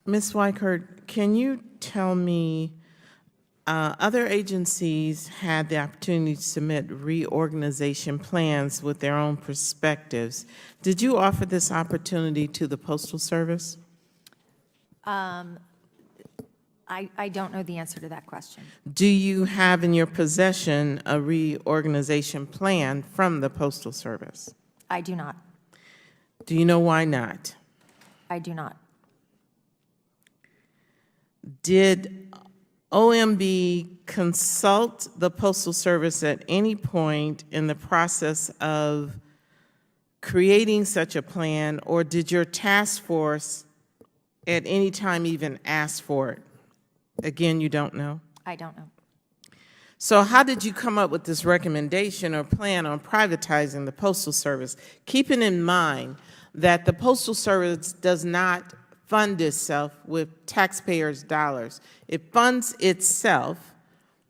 Ms. Weichert, can you tell me, other agencies had the opportunity to submit reorganization plans with their own perspectives. Did you offer this opportunity to the Postal Service? I don't know the answer to that question. Do you have in your possession a reorganization plan from the Postal Service? I do not. Do you know why not? I do not. Did OMB consult the Postal Service at any point in the process of creating such a plan, or did your task force at any time even ask for it? Again, you don't know? I don't know. So how did you come up with this recommendation or plan on privatizing the Postal Service, keeping in mind that the Postal Service does not fund itself with taxpayers' dollars? It funds itself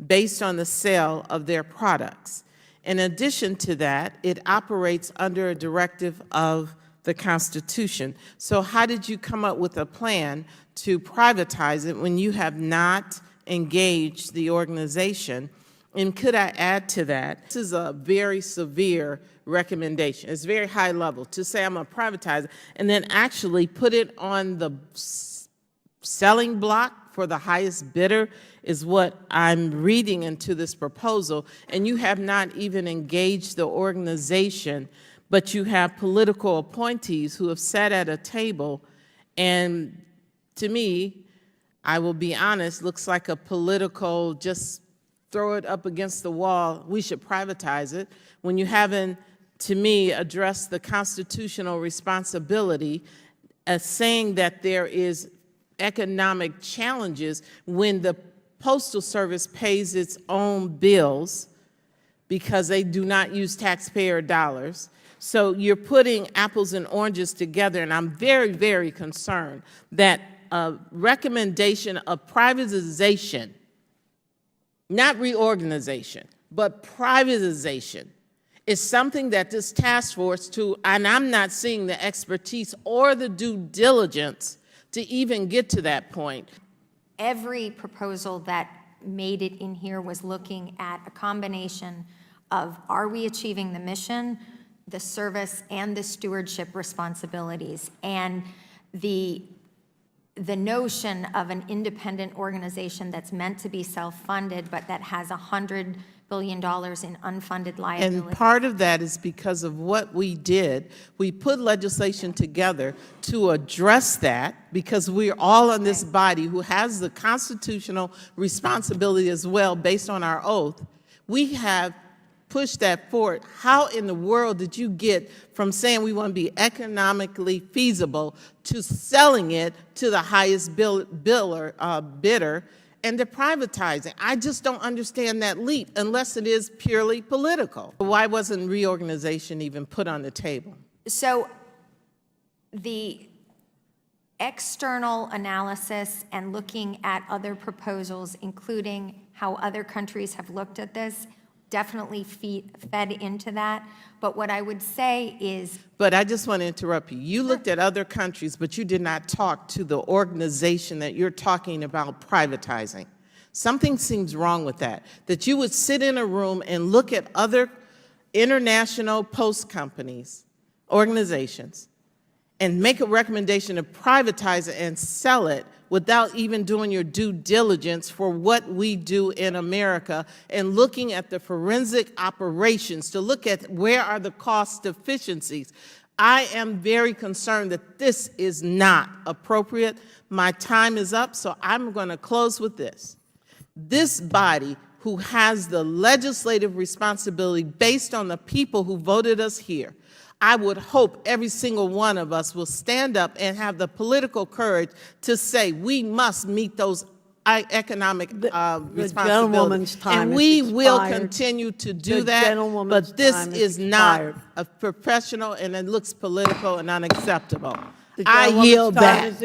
based on the sale of their products. In addition to that, it operates under a directive of the Constitution. So how did you come up with a plan to privatize it when you have not engaged the organization? And could I add to that, this is a very severe recommendation. It's very high level to say I'm going to privatize it and then actually put it on the selling block for the highest bidder is what I'm reading into this proposal. And you have not even engaged the organization, but you have political appointees who have sat at a table, and to me, I will be honest, looks like a political, just throw it up against the wall, we should privatize it, when you haven't, to me, addressed the constitutional responsibility as saying that there is economic challenges when the Postal Service pays its own bills because they do not use taxpayer dollars. So you're putting apples and oranges together, and I'm very, very concerned that a recommendation of privatization, not reorganization, but privatization, is something that this task force and I'm not seeing the expertise or the due diligence to even get to that point. Every proposal that made it in here was looking at a combination of, are we achieving the mission, the service, and the stewardship responsibilities? And the notion of an independent organization that's meant to be self-funded, but that has $100 billion in unfunded liability. And part of that is because of what we did. We put legislation together to address that because we're all in this body who has the constitutional responsibility as well based on our oath. We have pushed that forward. How in the world did you get from saying we want to be economically feasible to selling it to the highest bidder and to privatizing? I just don't understand that leap unless it is purely political. Why wasn't reorganization even put on the table? So the external analysis and looking at other proposals, including how other countries have looked at this, definitely fed into that. But what I would say is... But I just want to interrupt you. You looked at other countries, but you did not talk to the organization that you're talking about privatizing. Something seems wrong with that, that you would sit in a room and look at other international post companies, organizations, and make a recommendation to privatize it and sell it without even doing your due diligence for what we do in America and looking at the forensic operations to look at where are the cost deficiencies. I am very concerned that this is not appropriate. My time is up, so I'm going to close with this. This body, who has the legislative responsibility based on the people who voted us here, I would hope every single one of us will stand up and have the political courage to say we must meet those economic responsibilities. And we will continue to do that, but this is not a professional and it looks political and unacceptable. I yield that.